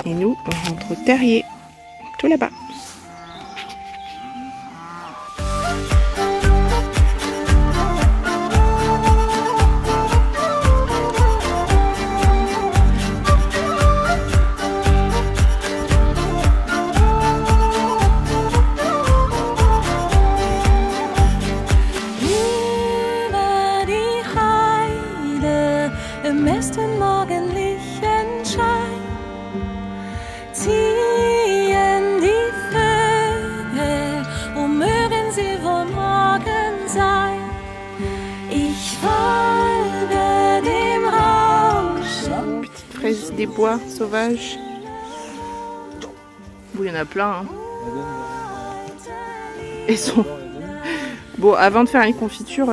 Et nous, on rentre au terrier, tout là-bas. Im ersten morgendlichen Schein ziehen die Vögel, mögen sie wohl morgen sein. Ich folge dem Rauschen. Petite fraise des bois sauvages. Bon, il y en a plein. Hein. Elles sont... Bon, avant de faire une confiture...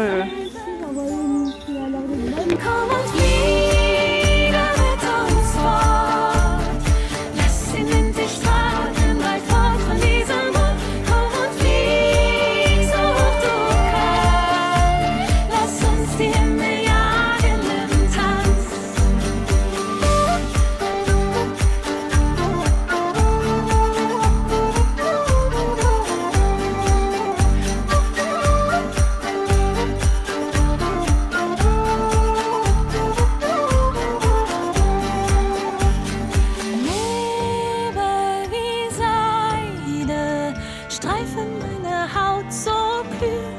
Streifen meine Haut so kühl.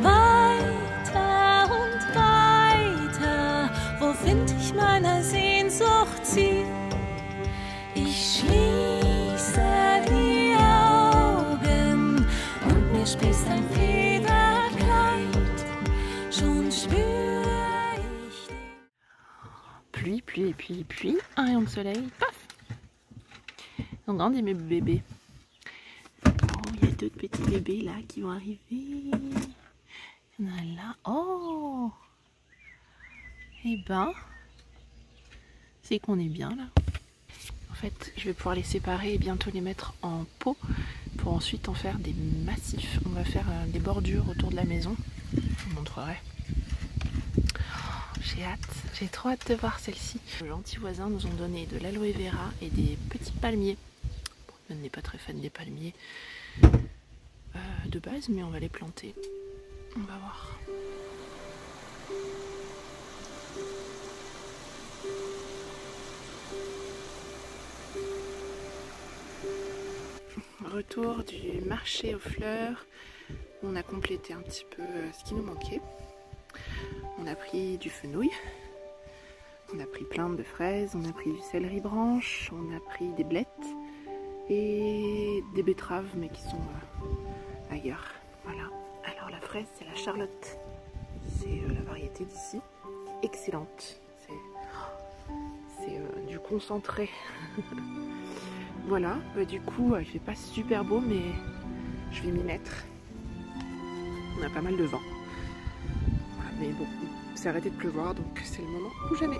Weiter und weiter, wo find ich meiner Sehnsucht Ziel? Ich schließe die Augen und mir sprießt ein Federkleid. Schon spür ich Pluie, pluie, et puis pluie, un rayon de soleil, paf. On grandit mes bébés. Il y a d'autres petits bébés là qui vont arriver. Il y en a là. Oh! Eh ben, c'est qu'on est bien là. En fait, je vais pouvoir les séparer et bientôt les mettre en pot pour ensuite en faire des massifs. On va faire des bordures autour de la maison. Je vous montrerai. J'ai hâte, j'ai trop hâte de voir celle-ci. Les gentils voisins nous ont donné de l'aloe vera et des petits palmiers. Bon, je n'est pas très fan des palmiers de base, mais on va les planter. On va voir. Retour du marché aux fleurs. On a complété un petit peu ce qui nous manquait. On a pris du fenouil, on a pris plein de fraises, on a pris du céleri branche, on a pris des blettes et des betteraves mais qui sont ailleurs. Voilà. Alors la fraise c'est la Charlotte, c'est la variété d'ici, excellente. C'est du concentré. Voilà, du coup il fait pas super beau mais je vais m'y mettre. On a pas mal de vent. Mais bon, c'est arrêté de pleuvoir donc c'est le moment ou jamais.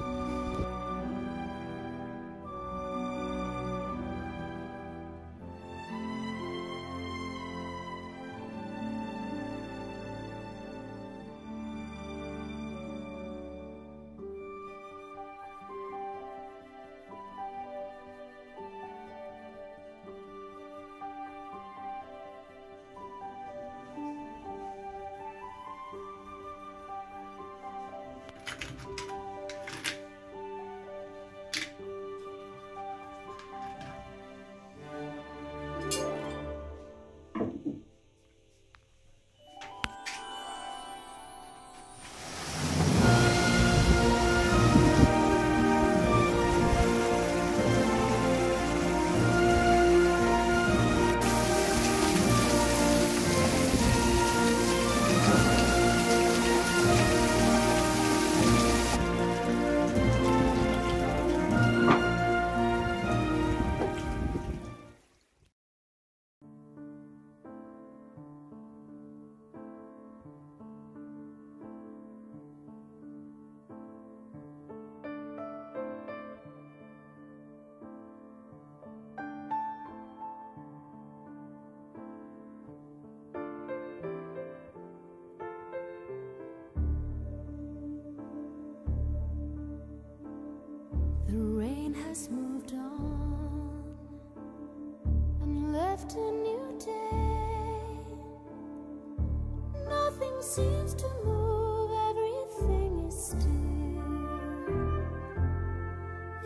seems to move, everything is still.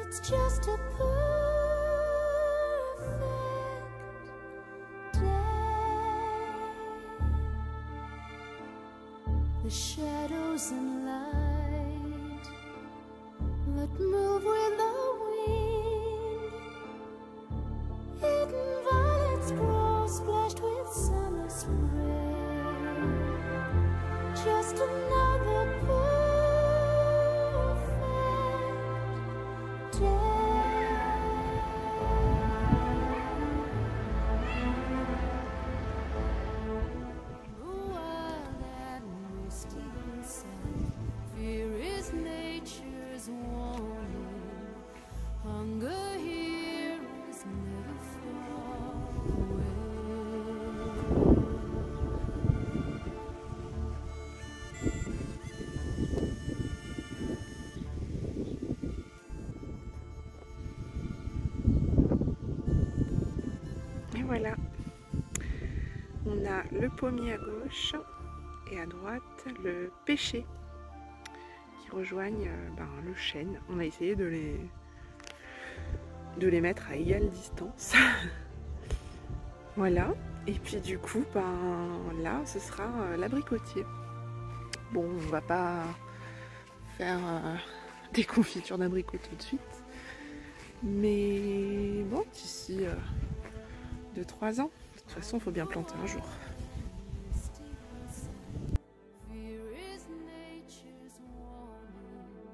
It's just a perfect day. The shadows and light that move with the wind. Hidden violets grow, splashed with summer spray. Just another perfect day. Wild and misty inside, fear is nature's warning. Hunger here is never far away. Et voilà, on a le pommier à gauche et à droite le pêcher qui rejoignent le chêne. On a essayé de les mettre à égale distance. Voilà, et puis du coup là ce sera l'abricotier. Bon, on va pas faire des confitures d'abricots tout de suite, mais bon, d'ici 2-3 ans. De toute façon, il faut bien planter un jour. Fear is nature's warning.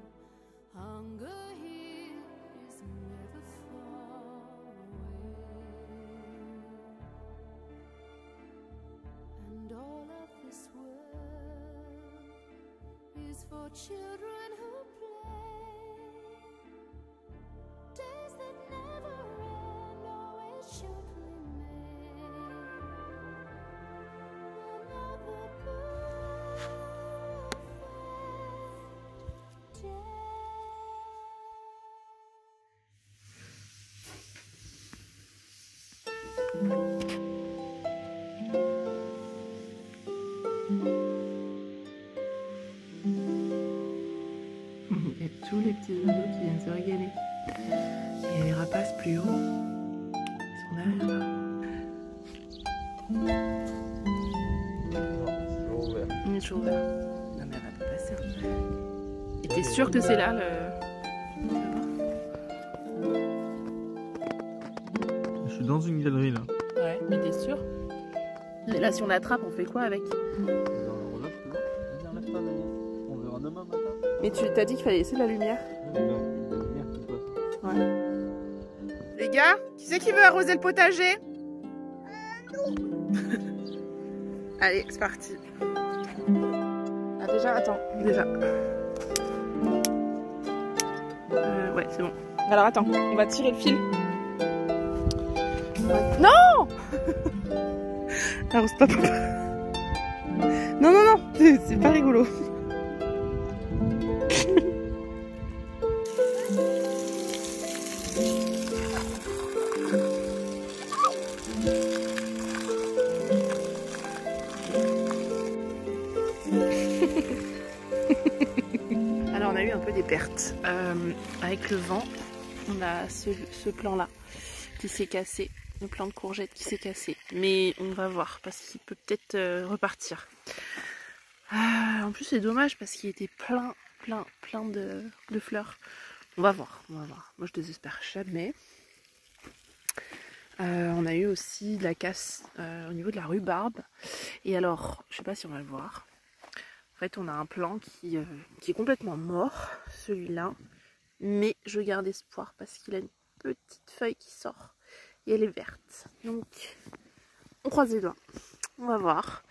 Hunger here is never far away. And all of this world is for children who play. Days that never end, always should remain. Another perfect day. Il y a tous les petits oiseaux qui viennent se régaler. Il y a les rapaces plus haut. Ils sont derrière là. Il est toujours ouvert. Non mais elle va pas passer. Et t'es sûr que c'est là le... Je suis dans une galerie là. Ouais, mais t'es sûr? Et là si on l'attrape, on fait quoi avec? On verra demain matin. Mais tu t'as dit qu'il fallait laisser la lumière. Ouais. Les gars, qui c'est qui veut arroser le potager? Allez, c'est parti. Ah déjà, attends, déjà. Ouais, c'est bon. Alors attends, on va tirer le fil. Non. Arrose pas, papa. Non, non, non, c'est pas rigolo. Alors on a eu un peu des pertes avec le vent. On a ce plan là qui s'est cassé, le plan de courgette qui s'est cassé, mais on va voir parce qu'il peut peut-être repartir. En plus c'est dommage parce qu'il était plein de fleurs. On va voir, Moi je désespère jamais. On a eu aussi de la casse au niveau de la rhubarbe. Et alors, je sais pas si on va le voir. En fait, on a un plant qui est complètement mort, celui-là. Mais je garde espoir parce qu'il a une petite feuille qui sort. Et elle est verte. Donc, on croise les doigts. On va voir.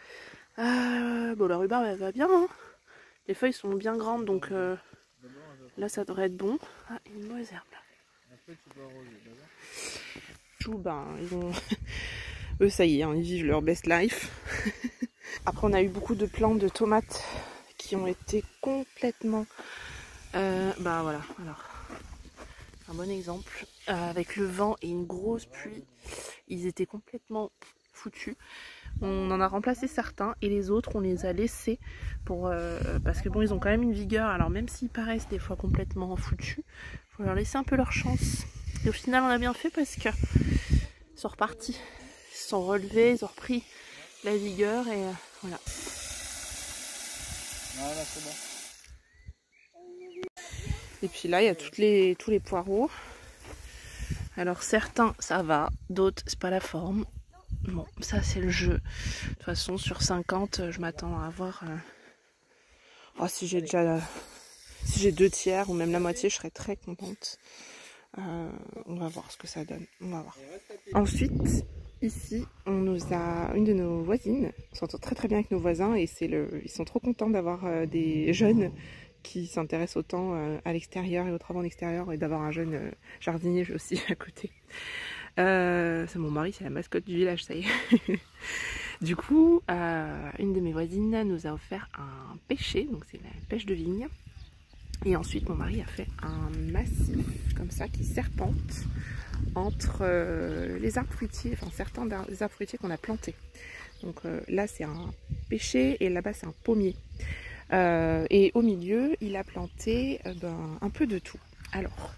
Bon, la rhubarbe, elle va bien. Hein. Les feuilles sont bien grandes, donc là, ça devrait être bon. Ah, une mauvaise herbe là. Tout, ben, ils ont... Eux, ça y est, hein, ils vivent leur best life. Après, on a eu beaucoup de plants de tomates qui ont été complètement... bah voilà, alors, un bon exemple. Avec le vent et une grosse pluie, ils étaient complètement foutus. On en a remplacé certains et les autres on les a laissés pour parce que bon ils ont quand même une vigueur. Alors même s'ils paraissent des fois complètement foutus, faut leur laisser un peu leur chance. Et au final on a bien fait parce que ils sont repartis, ils se sont relevés, ils ont repris la vigueur et voilà. Voilà, c'est bon. Et puis là il y a tous les poireaux. Alors certains ça va, d'autres c'est pas la forme. Bon, ça c'est le jeu. De toute façon, sur 50, je m'attends à avoir... Oh, si j'ai déjà... Si j'ai 2 tiers ou même la moitié, je serais très contente. On va voir ce que ça donne. On va voir. Ensuite, ici, on nous a... Une de nos voisines, on s'entend très très bien avec nos voisins et ils sont trop contents d'avoir des jeunes qui s'intéressent autant à l'extérieur et aux travaux en extérieur et d'avoir un jeune jardinier aussi à côté. C'est mon mari, c'est la mascotte du village, ça y est. Du coup, une de mes voisines nous a offert un pêcher, donc c'est la pêche de vigne. Et ensuite, mon mari a fait un massif comme ça qui serpente entre les arbres fruitiers, enfin certains des arbres fruitiers qu'on a plantés. Donc là, c'est un pêcher et là-bas, c'est un pommier. Et au milieu, il a planté un peu de tout. Alors,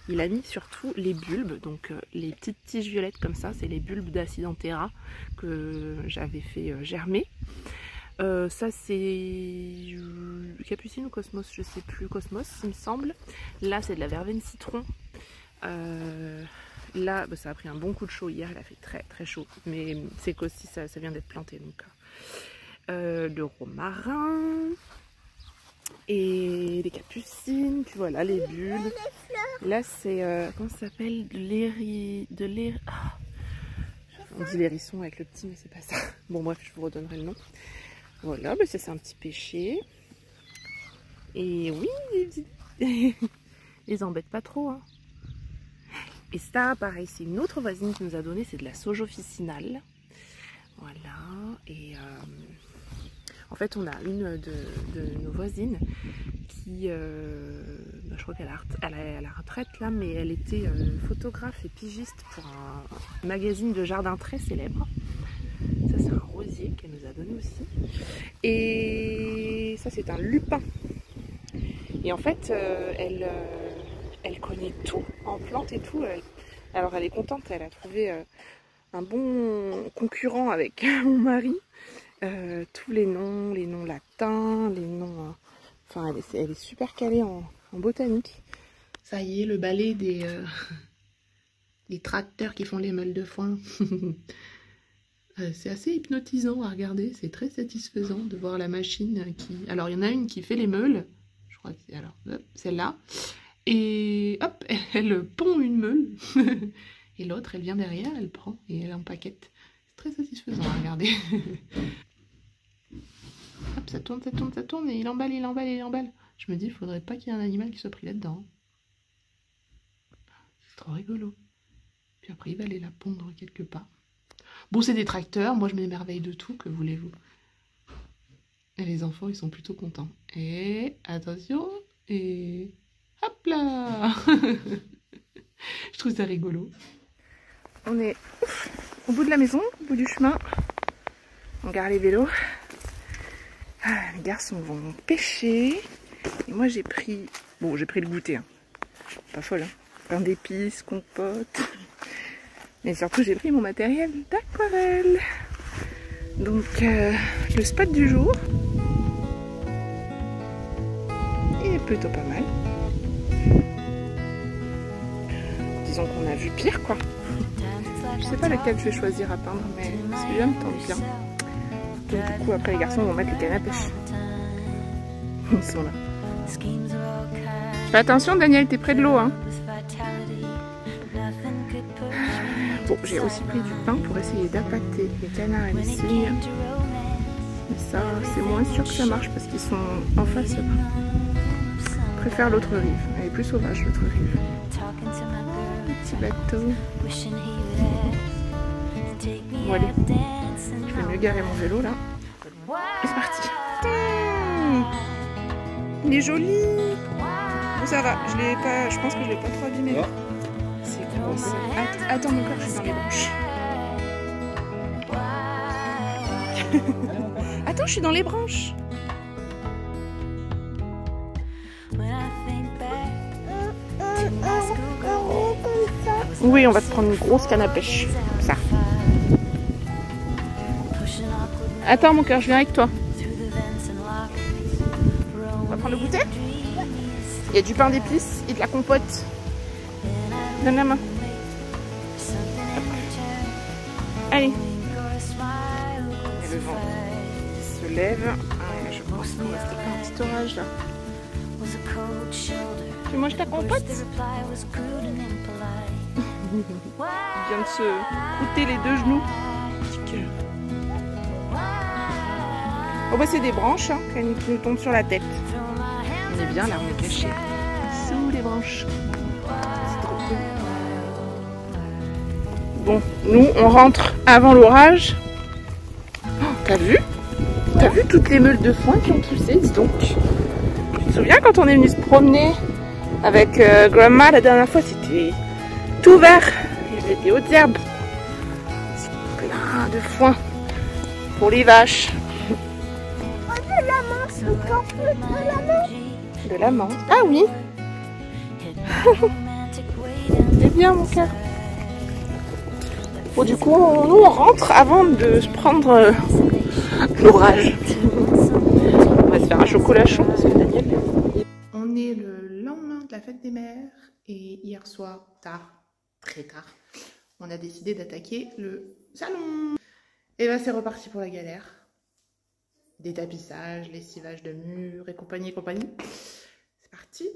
il a mis surtout les bulbes, donc les petites tiges violettes comme ça, c'est les bulbes d'Acidanthera que j'avais fait germer. Ça c'est Capucine ou Cosmos, je sais plus, Cosmos il me semble. Là c'est de la verveine citron. Là ça a pris un bon coup de chaud hier, il a fait très très chaud, mais c'est qu'aussi ça vient d'être planté. Donc le romarin et les capucines, puis voilà les bulbes. Là c'est comment ça s'appelle, ah, on dit l'hérisson avec le petit mais c'est pas ça. Bon bref, je vous redonnerai le nom. Voilà, ça c'est un petit pêcher. Et oui, ils embêtent pas trop hein. Et ça pareil, c'est une autre voisine qui nous a donné, c'est de la sauge officinale. Voilà, et en fait on a une de nos voisines qui, je crois qu'elle est à la retraite là, mais elle était photographe et pigiste pour un magazine de jardin très célèbre. Ça c'est un rosier qu'elle nous a donné aussi. Et ça c'est un lupin. Et en fait elle connaît tout en plantes et tout. Alors elle est contente, elle a trouvé un bon concurrent avec mon mari. Tous les noms latins, les noms... Enfin, elle est super calée en botanique. Ça y est, le balai des tracteurs qui font les meules de foin. C'est assez hypnotisant à regarder, c'est très satisfaisant de voir la machine qui... Alors, il y en a une qui fait les meules, je crois que c'est alors celle-là. Et hop, elle pond une meule. Et l'autre, elle vient derrière, elle prend et elle empaquette. C'est très satisfaisant à regarder. Hop, ça tourne, ça tourne, ça tourne, et il emballe, il emballe, il emballe. Je me dis, il faudrait pas qu'il y ait un animal qui soit pris là-dedans. C'est trop rigolo. Puis après, il va aller la pondre quelque part. Bon, c'est des tracteurs, moi je m'émerveille de tout, que voulez-vous. Et les enfants, ils sont plutôt contents. Et attention, et hop là. Je trouve ça rigolo. On est au bout de la maison, au bout du chemin. On gare les vélos. Les garçons vont pêcher. Et moi j'ai pris... Bon, j'ai pris le goûter. Hein. Pas folle, hein. Pain d'épices, compote. Mais surtout j'ai pris mon matériel d'aquarelle. Donc le spot du jour est plutôt pas mal. Disons qu'on a vu pire quoi. Je sais pas lequel je vais choisir à peindre, mais celui-là me tente bien. Donc du coup après les garçons vont mettre les cannes à pêche. Ils sont là. Fais attention Daniel, t'es près de l'eau hein. Bon, j'ai aussi pris du pain pour essayer d'appâter les canards et les cygnes. Mais ça, c'est moins sûr que ça marche parce qu'ils sont en face là-bas. Je préfère l'autre rive, elle est plus sauvage l'autre rive. Petit bateau. Bon allez, je vais mieux garer mon vélo là. Et c'est parti. Il est joli. Bon ça va, je pense que je l'ai pas trop abîmé. C'est gros ça. Attends mon corps, je suis dans les branches. Attends, je suis dans les branches. Oui, on va te prendre une grosse canne à pêche. Comme ça. Attends, mon cœur, je viens avec toi. On va prendre le goûter. Il y a du pain d'épices et de la compote. Donne la main. Allez. Et le vent se lève. Ah, je pense qu'on va se taper un petit orage là. Tu manges ta compote? Il vient de se croûter les deux genoux. Petit cœur. Oh bah c'est des branches hein, qui nous tombent sur la tête. On est bien là, on est caché sous les branches. C'est trop cool. Bon, nous on rentre avant l'orage. Oh, t'as vu? T'as vu toutes les meules de foin qui ont poussé, dis donc. Tu te souviens quand on est venu se promener avec Grandma la dernière fois, c'était tout vert. Il y avait des hautes herbes. C'est plein de foin pour les vaches. De la menthe. Ah oui. C'est bien mon cœur. Bon du coup nous on rentre avant de se prendre l'orage. On va se faire un chocolat chaud parce que Daniel... On est le lendemain de la fête des mères et hier soir, tard, très tard, on a décidé d'attaquer le salon. Et bah c'est reparti pour la galère. Détapissage, lessivage de murs et compagnie et compagnie. C'est parti.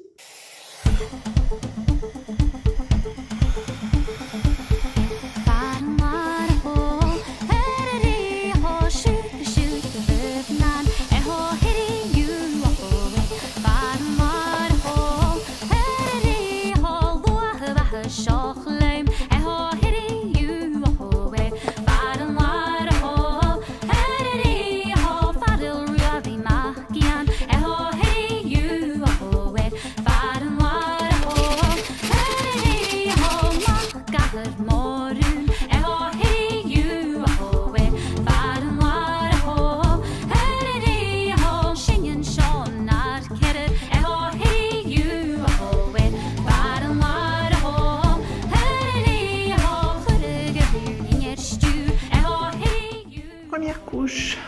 Première couche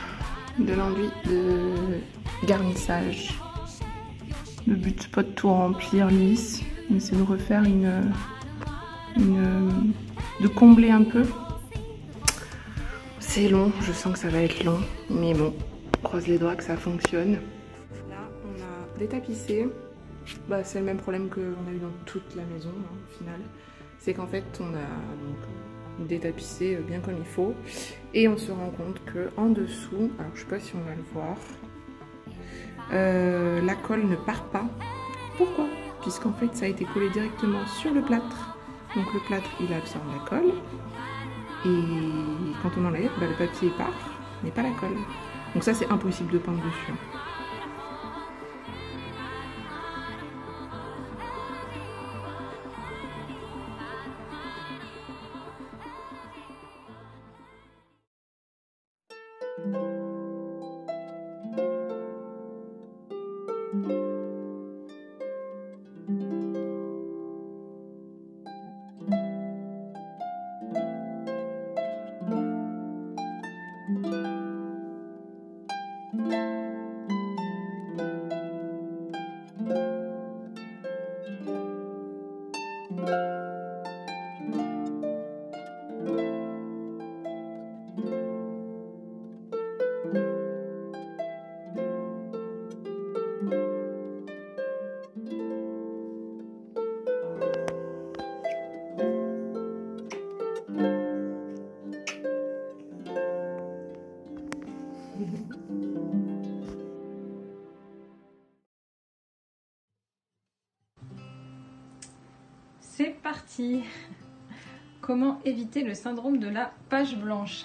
de l'enduit de garnissage. Le but c'est pas de tout remplir lisse, mais c'est de refaire de combler un peu. C'est long, je sens que ça va être long, mais bon, on croise les doigts que ça fonctionne. Là, on a détapissé. Bah, c'est le même problème qu'on a eu dans toute la maison, hein, au final. C'est qu'en fait, on a donc détapissé bien comme il faut. Et on se rend compte que en dessous, alors je sais pas si on va le voir, la colle ne part pas. Pourquoi? Puisqu'en fait, ça a été collé directement sur le plâtre. Donc le plâtre, il absorbe la colle. Et quand on enlève, bah, le papier part, mais pas la colle. Donc ça, c'est impossible de peindre dessus. C'est parti. Comment éviter le syndrome de la page blanche?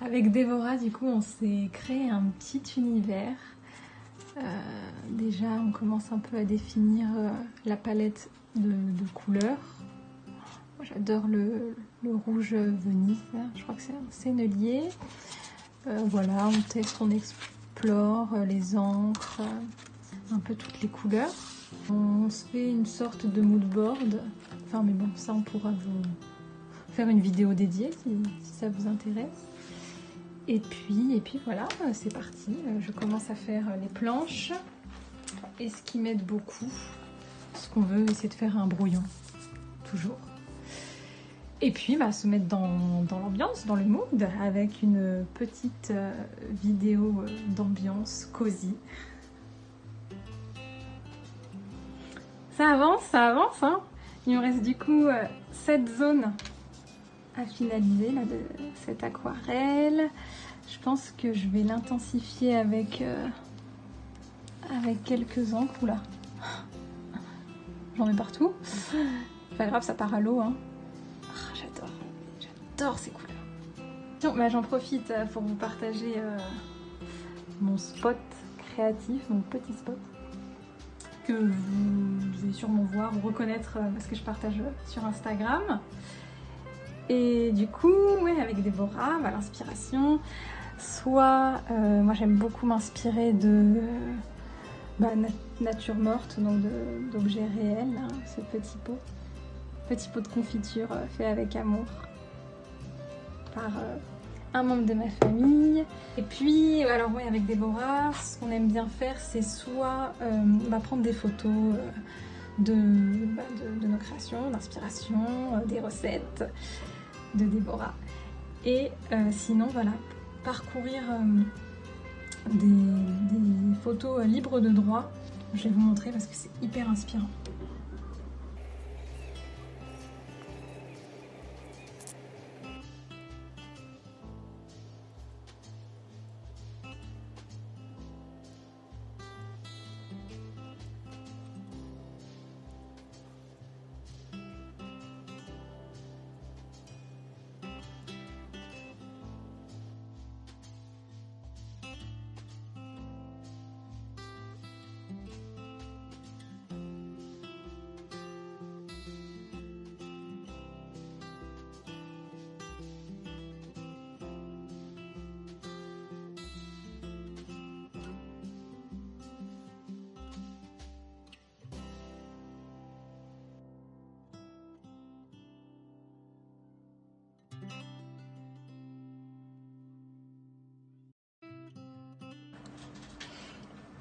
Avec Déborah, du coup, on s'est créé un petit univers. Déjà, on commence un peu à définir la palette de couleurs. J'adore le rouge Venise, là. Je crois que c'est un sennelier. Voilà, on teste, on explore les encres, un peu toutes les couleurs. On se fait une sorte de mood board. Enfin, mais bon, ça, on pourra vous faire une vidéo dédiée si ça vous intéresse. Et puis voilà, c'est parti. Je commence à faire les planches. Et ce qui m'aide beaucoup, ce qu'on veut, c'est de faire un brouillon, toujours. Et puis se mettre dans l'ambiance, dans le mood, avec une petite vidéo d'ambiance cosy. Ça avance, hein. Il me reste du coup 7 zones à finaliser là, de cette aquarelle. Je pense que je vais l'intensifier avec quelques encres. Oula, j'en mets partout. Pas grave, ça part à l'eau. Hein. J'adore ces couleurs. J'en profite pour vous partager mon spot créatif, mon petit spot, que vous allez sûrement voir ou reconnaître parce que je partage sur Instagram. Et du coup, ouais, avec Déborah, l'inspiration, soit moi j'aime beaucoup m'inspirer de nature morte, donc d'objets réels, hein, ce petit pot de confiture fait avec amour par un membre de ma famille. Et puis, alors oui, avec Déborah, ce qu'on aime bien faire, c'est soit prendre des photos de nos créations, d'inspiration, des recettes de Déborah. Et sinon, voilà, parcourir des photos libres de droit. Je vais vous montrer parce que c'est hyper inspirant.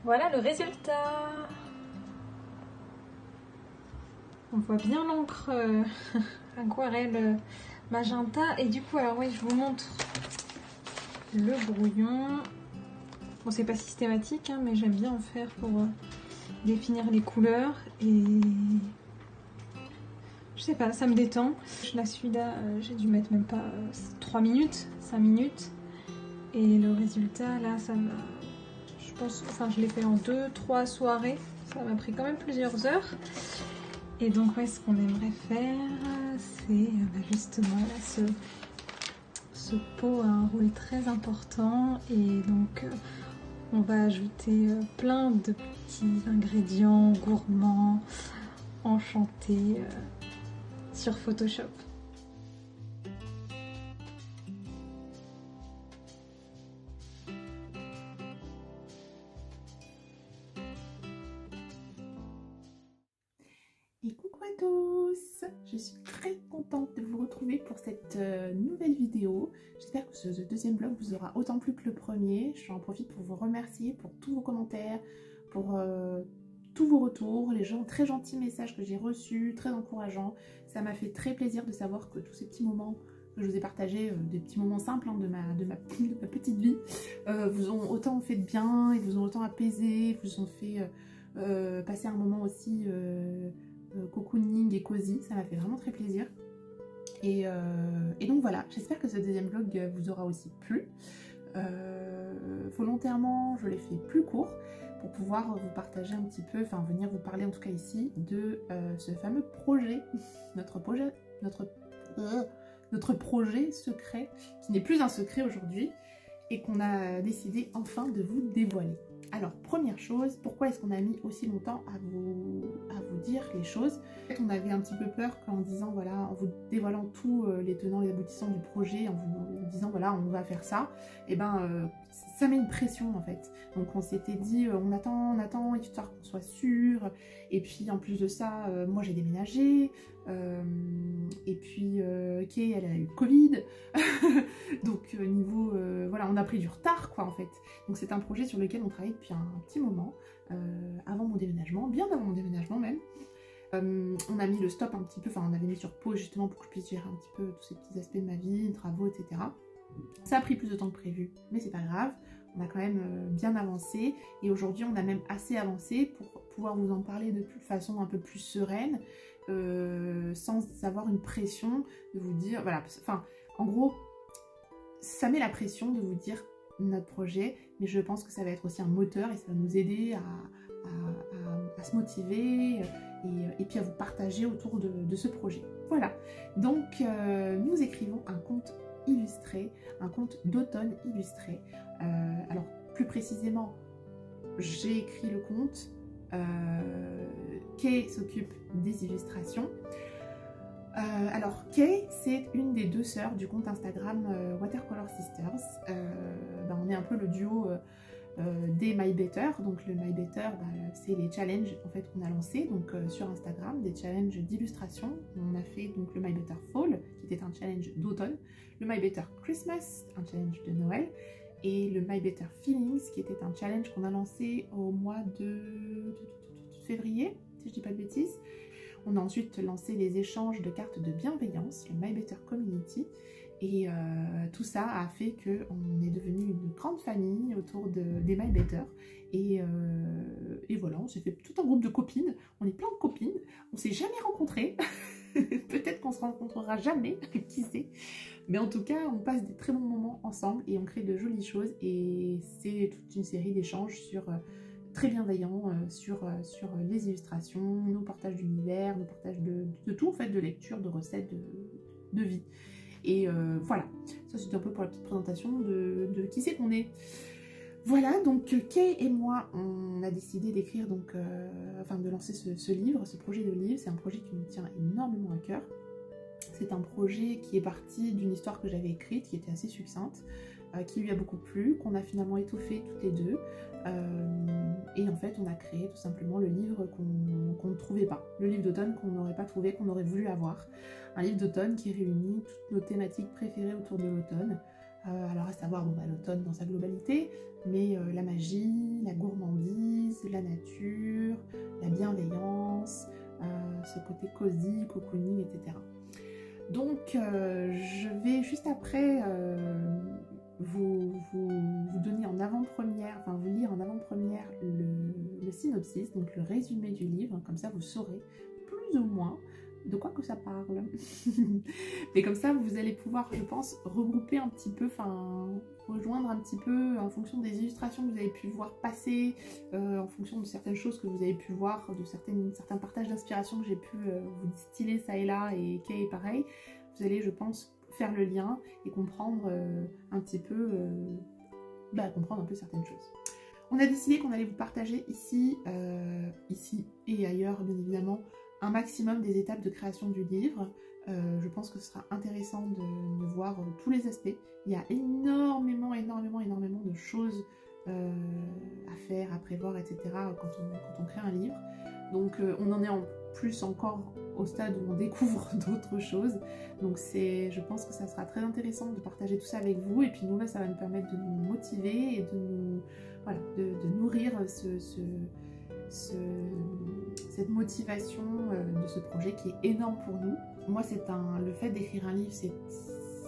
Voilà le résultat. On voit bien l'encre aquarelle magenta. Et du coup, alors oui, je vous montre le brouillon. Bon, c'est pas systématique, hein, mais j'aime bien en faire pour définir les couleurs. Et je sais pas, ça me détend. La celui-là, j'ai dû mettre même pas 3 minutes, 5 minutes. Et le résultat, là, ça m'a... je l'ai fait en 2-3 soirées, ça m'a pris quand même plusieurs heures. Et donc ouais, ce qu'on aimerait faire, c'est justement là, ce pot a un rôle très important. Et donc on va ajouter plein de petits ingrédients gourmands, enchantés sur Photoshop. Et coucou à tous! Je suis très contente de vous retrouver pour cette nouvelle vidéo. J'espère que ce deuxième vlog vous aura autant plu que le premier. J'en profite pour vous remercier pour tous vos commentaires, pour tous vos retours, les gens très gentils messages que j'ai reçus, très encourageants. Ça m'a fait très plaisir de savoir que tous ces petits moments que je vous ai partagés, des petits moments simples hein, de ma petite vie, vous ont autant fait de bien, ils vous ont autant apaisé, vous ont fait passer un moment aussi... cocooning et cosy, ça m'a fait vraiment très plaisir. Et donc voilà, j'espère que ce deuxième vlog vous aura aussi plu. Volontairement, je l'ai fait plus court pour pouvoir vous partager un petit peu, enfin venir vous parler en tout cas ici de ce fameux projet, notre projet secret, qui n'est plus un secret aujourd'hui et qu'on a décidé enfin de vous dévoiler. Alors, première chose, pourquoi est-ce qu'on a mis aussi longtemps à vous dire les choses? En fait, on avait un petit peu peur qu'en disant, voilà, en vous dévoilant tous les tenants, les aboutissants du projet, en vous disant, voilà, on va faire ça, et ben, ça met une pression en fait. Donc on s'était dit, on attend, histoire qu'on soit sûr. Et puis en plus de ça, moi j'ai déménagé, et puis Kay, elle a eu le Covid, donc niveau, voilà, on a pris du retard quoi en fait. Donc c'est un projet sur lequel on travaille depuis un petit moment, avant mon déménagement, bien avant mon déménagement même. On a mis le stop un petit peu, enfin on avait mis sur pause justement pour que je puisse gérer un petit peu tous ces petits aspects de ma vie, travaux, etc. Ça a pris plus de temps que prévu, mais c'est pas grave, on a quand même bien avancé, et aujourd'hui on a même assez avancé pour pouvoir vous en parler de façon un peu plus sereine, sans avoir une pression de vous dire, voilà, enfin en gros, ça met la pression de vous dire notre projet, mais je pense que ça va être aussi un moteur et ça va nous aider à se motiver et puis à vous partager autour de ce projet. Voilà, donc nous écrivons un conte illustré, un conte d'automne illustré. Alors plus précisément, j'ai écrit le conte, Kay s'occupe des illustrations. Alors Kay, c'est une des deux sœurs du compte Instagram Watercolor Sisters. On est un peu le duo des My Better. Donc le My Better, c'est les challenges en fait qu'on a lancés donc sur Instagram, des challenges d'illustration. On a fait donc le My Better Fall qui était un challenge d'automne, le My Better Christmas, un challenge de Noël, et le My Better Feelings qui était un challenge qu'on a lancé au mois de février, si je dis pas de bêtises. On a ensuite lancé les échanges de cartes de bienveillance, le My Better Community, et tout ça a fait qu'on est devenu une grande famille autour des My Better, et voilà, on s'est fait tout un groupe de copines, on est plein de copines, on s'est jamais rencontrées, peut-être qu'on se rencontrera jamais, qui sait, mais en tout cas on passe des très bons moments ensemble et on crée de jolies choses, et c'est toute une série d'échanges sur... très bienveillant sur les illustrations, nos partages d'univers, nos partages de tout en fait, de lecture, de recettes, de vie. Et voilà, ça c'était un peu pour la petite présentation de qui c'est qu'on est. Voilà, donc Kay et moi, on a décidé d'écrire, donc, enfin de lancer ce livre, ce projet de livre. C'est un projet qui nous tient énormément à cœur. C'est un projet qui est parti d'une histoire que j'avais écrite, qui était assez succincte, qui lui a beaucoup plu, qu'on a finalement étoffé toutes les deux. Et en fait, on a créé tout simplement le livre qu'on ne trouvait pas. Le livre d'automne qu'on n'aurait pas trouvé, qu'on aurait voulu avoir. Un livre d'automne qui réunit toutes nos thématiques préférées autour de l'automne. Alors à savoir l'automne dans sa globalité, mais la magie, la gourmandise, la nature, la bienveillance, ce côté cosy, cocooning, etc. Donc je vais juste après vous donner en avant-première, enfin vous lire en avant-première le synopsis, donc le résumé du livre, comme ça vous saurez plus ou moins de quoi que ça parle. Mais comme ça vous allez pouvoir, je pense, regrouper un petit peu, enfin rejoindre un petit peu en fonction des illustrations que vous avez pu voir passer, en fonction de certaines choses que vous avez pu voir, de certains partages d'inspiration que j'ai pu vous distiller ça et là, et Kay pareil. Vous allez, je pense, faire le lien et comprendre un petit peu, comprendre un peu certaines choses. On a décidé qu'on allait vous partager ici et ailleurs, bien évidemment, un maximum des étapes de création du livre. Je pense que ce sera intéressant de voir tous les aspects. Il y a énormément de choses à faire, à prévoir, etc. quand on crée un livre. Donc on en est en plus encore au stade où on découvre d'autres choses. Donc je pense que ça sera très intéressant de partager tout ça avec vous. Et puis nous, là, ça va nous permettre de nous motiver et de nourrir cette motivation de ce projet qui est énorme pour nous. Moi, le fait d'écrire un livre, c'est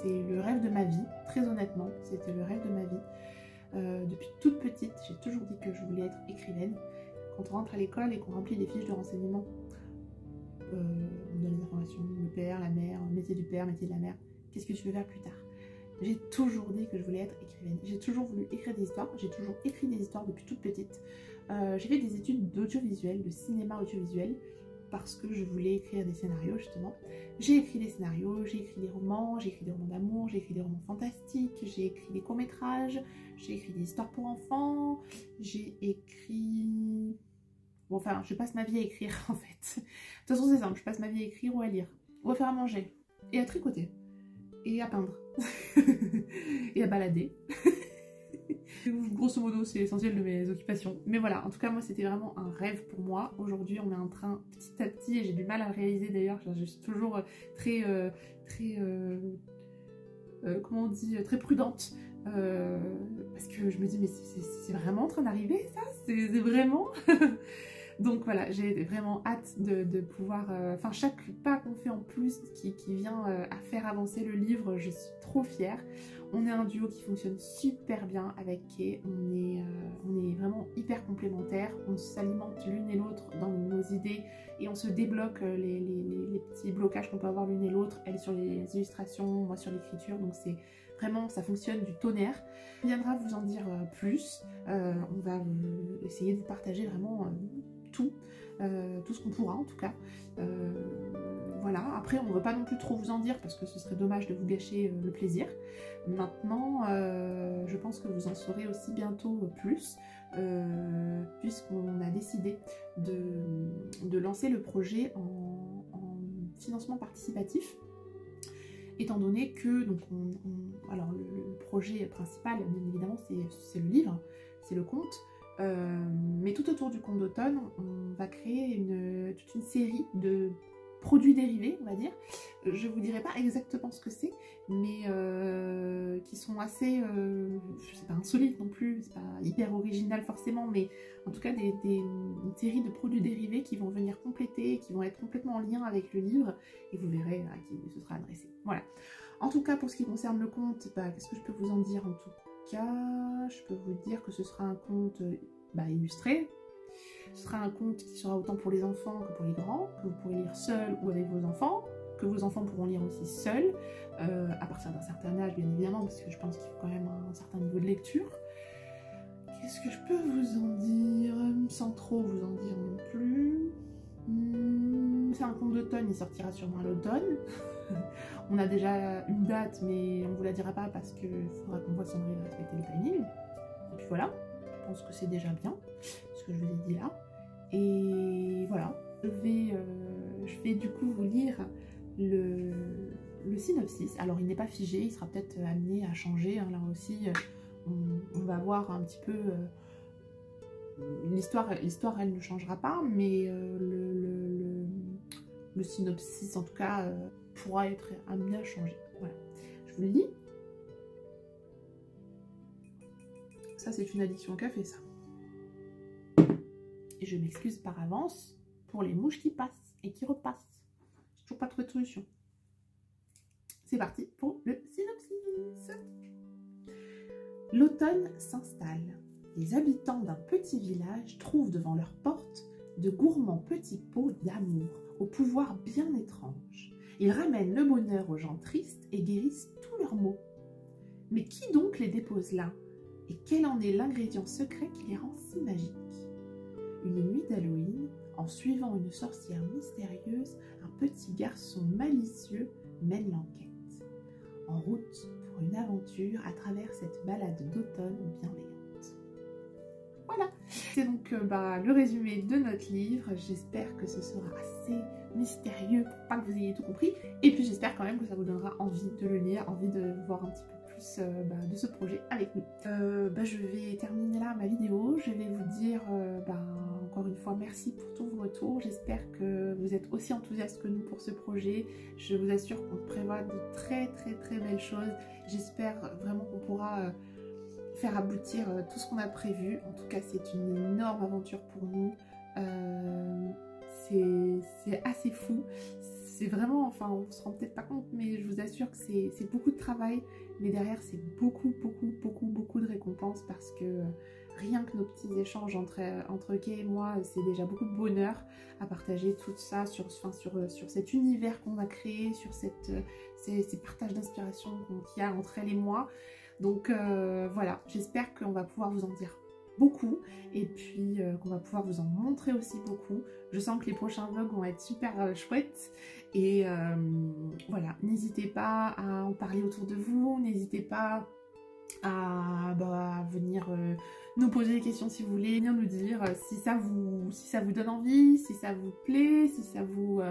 le rêve de ma vie, très honnêtement, c'était le rêve de ma vie. Depuis toute petite, j'ai toujours dit que je voulais être écrivaine. Quand on rentre à l'école et qu'on remplit les fiches de renseignement, on donne les informations, le père, la mère, métier du père, métier de la mère, qu'est-ce que tu veux faire plus tard? J'ai toujours dit que je voulais être écrivaine, j'ai toujours voulu écrire des histoires, j'ai toujours écrit des histoires depuis toute petite. J'ai fait des études d'audiovisuel, de cinéma audiovisuel, parce que je voulais écrire des scénarios justement. J'ai écrit des scénarios, j'ai écrit des romans d'amour, j'ai écrit des romans fantastiques, j'ai écrit des courts-métrages, j'ai écrit des histoires pour enfants, j'ai écrit... Bon, enfin, je passe ma vie à écrire en fait. De toute façon c'est simple, je passe ma vie à écrire ou à lire, ou à faire à manger, et à tricoter, et à peindre, et à balader. Grosso modo, c'est l'essentiel de mes occupations. Mais voilà, en tout cas, moi, c'était vraiment un rêve pour moi. Aujourd'hui, on est en train, petit à petit, et j'ai du mal à le réaliser d'ailleurs, je suis toujours comment on dit, très prudente. Parce que je me dis, mais c'est vraiment en train d'arriver, ça? C'est vraiment... Donc voilà, j'ai vraiment hâte de pouvoir... Enfin, chaque pas qu'on fait en plus qui vient à faire avancer le livre, je suis trop fière. On est un duo qui fonctionne super bien avec Kay, on est vraiment hyper complémentaires, on s'alimente l'une et l'autre dans nos idées et on se débloque les petits blocages qu'on peut avoir l'une et l'autre, elle sur les illustrations, moi sur l'écriture, donc c'est vraiment, ça fonctionne du tonnerre. On viendra vous en dire plus, on va essayer de vous partager vraiment tout ce qu'on pourra en tout cas. Voilà, après on ne veut pas non plus trop vous en dire parce que ce serait dommage de vous gâcher le plaisir. Maintenant, je pense que vous en saurez aussi bientôt plus, puisqu'on a décidé de lancer le projet en financement participatif, étant donné que donc alors le projet principal, bien évidemment, c'est le livre, c'est le conte. Mais tout autour du conte d'automne, on va créer toute une série de produits dérivés, on va dire. Je vous dirai pas exactement ce que c'est, mais qui sont assez, c'est pas insolite non plus, c'est pas hyper original forcément, mais en tout cas une série de produits dérivés qui vont venir compléter, qui vont être complètement en lien avec le livre, et vous verrez à qui ce sera adressé. Voilà. En tout cas, pour ce qui concerne le conte, qu'est-ce que je peux vous en dire en tout cas? Je peux vous dire que ce sera un conte illustré. Ce sera un conte qui sera autant pour les enfants que pour les grands, que vous pourrez lire seul ou avec vos enfants, que vos enfants pourront lire aussi seuls, à partir d'un certain âge bien évidemment, parce que je pense qu'il faut quand même un certain niveau de lecture. Qu'est-ce que je peux vous en dire sans trop vous en dire non plus? C'est un conte d'automne, il sortira sûrement à l'automne. On a déjà une date, mais on ne vous la dira pas parce qu'il faudra qu'on voit si on arrive à respecter le timing. Et puis voilà, je pense que c'est déjà bien, ce que je vous ai dit là. Et voilà, je vais du coup vous lire le synopsis. Alors il n'est pas figé, il sera peut-être amené à changer, hein. Là aussi, on va voir un petit peu... L'histoire elle ne changera pas, mais le synopsis en tout cas pourra être amené à changer. Voilà, je vous le lis. Ça c'est une addiction au café, ça. Et je m'excuse par avance pour les mouches qui passent et qui repassent. J'ai toujours pas trouvé de solution. C'est parti pour le synopsis. L'automne s'installe. Les habitants d'un petit village trouvent devant leur porte de gourmands petits pots d'amour au pouvoir bien étrange. Ils ramènent le bonheur aux gens tristes et guérissent tous leurs maux. Mais qui donc les dépose là? Et quel en est l'ingrédient secret qui les rend si magiques? Une nuit d'Halloween, en suivant une sorcière mystérieuse, un petit garçon malicieux mène l'enquête. En route pour une aventure à travers cette balade d'automne bienveillante. Voilà, c'est donc le résumé de notre livre. J'espère que ce sera assez mystérieux pour pas que vous ayez tout compris. Et puis j'espère quand même que ça vous donnera envie de le lire, envie de voir un petit peu plus de ce projet avec nous. Je vais terminer là ma vidéo. Je vais vous dire encore une fois merci pour tous vos retours. J'espère que vous êtes aussi enthousiastes que nous pour ce projet. Je vous assure qu'on prévoit de très belles choses. J'espère vraiment qu'on pourra faire aboutir tout ce qu'on a prévu. En tout cas, c'est une énorme aventure pour nous. C'est assez fou. C'est vraiment, enfin, on se rend peut-être pas compte, mais je vous assure que c'est beaucoup de travail. Mais derrière, c'est beaucoup de récompenses parce que rien que nos petits échanges entre Kay et moi, c'est déjà beaucoup de bonheur à partager tout ça sur cet univers qu'on a créé, sur ces partages d'inspiration qu'il y a entre elle et moi. Donc voilà, j'espère qu'on va pouvoir vous en dire beaucoup et puis qu'on va pouvoir vous en montrer aussi beaucoup. Je sens que les prochains vlogs vont être super chouettes et voilà, n'hésitez pas à en parler autour de vous, n'hésitez pas à venir nous poser des questions si vous voulez, venir nous dire si ça vous donne envie, si ça vous plaît, si ça vous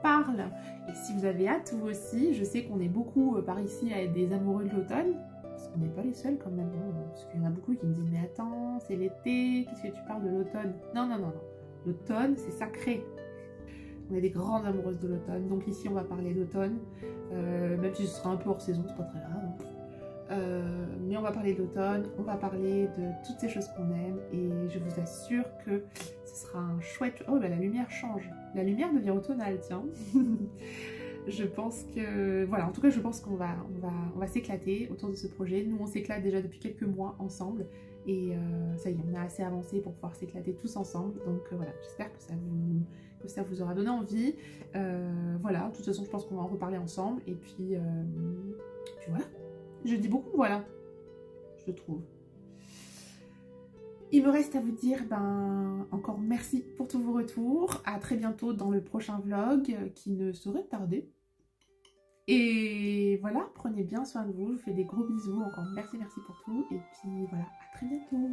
parle et si vous avez hâte vous aussi. Je sais qu'on est beaucoup par ici à être des amoureux de l'automne, parce qu'on n'est pas les seuls quand même, hein, parce qu'il y en a beaucoup qui me disent mais attends, c'est l'été, qu'est-ce que tu parles de l'automne? Non, non, non, non, l'automne c'est sacré. On est des grandes amoureuses de l'automne, donc ici on va parler d'automne, même si ce sera un peu hors saison, c'est pas très grave. Mais on va parler de l'automne, on va parler de toutes ces choses qu'on aime et je vous assure que ce sera un chouette... Oh bah la lumière change, la lumière devient automnale, tiens. Je pense que... Voilà, en tout cas je pense qu'on va s'éclater autour de ce projet. Nous on s'éclate déjà depuis quelques mois ensemble et ça y est, on a assez avancé pour pouvoir s'éclater tous ensemble. Donc voilà, j'espère que ça vous aura donné envie. Voilà, de toute façon je pense qu'on va en reparler ensemble et puis voilà. Je dis beaucoup voilà, je trouve. Il me reste à vous dire encore merci pour tous vos retours. À très bientôt dans le prochain vlog qui ne saurait tarder. Et voilà, prenez bien soin de vous. Je vous fais des gros bisous. Encore merci pour tout. Et puis voilà, à très bientôt.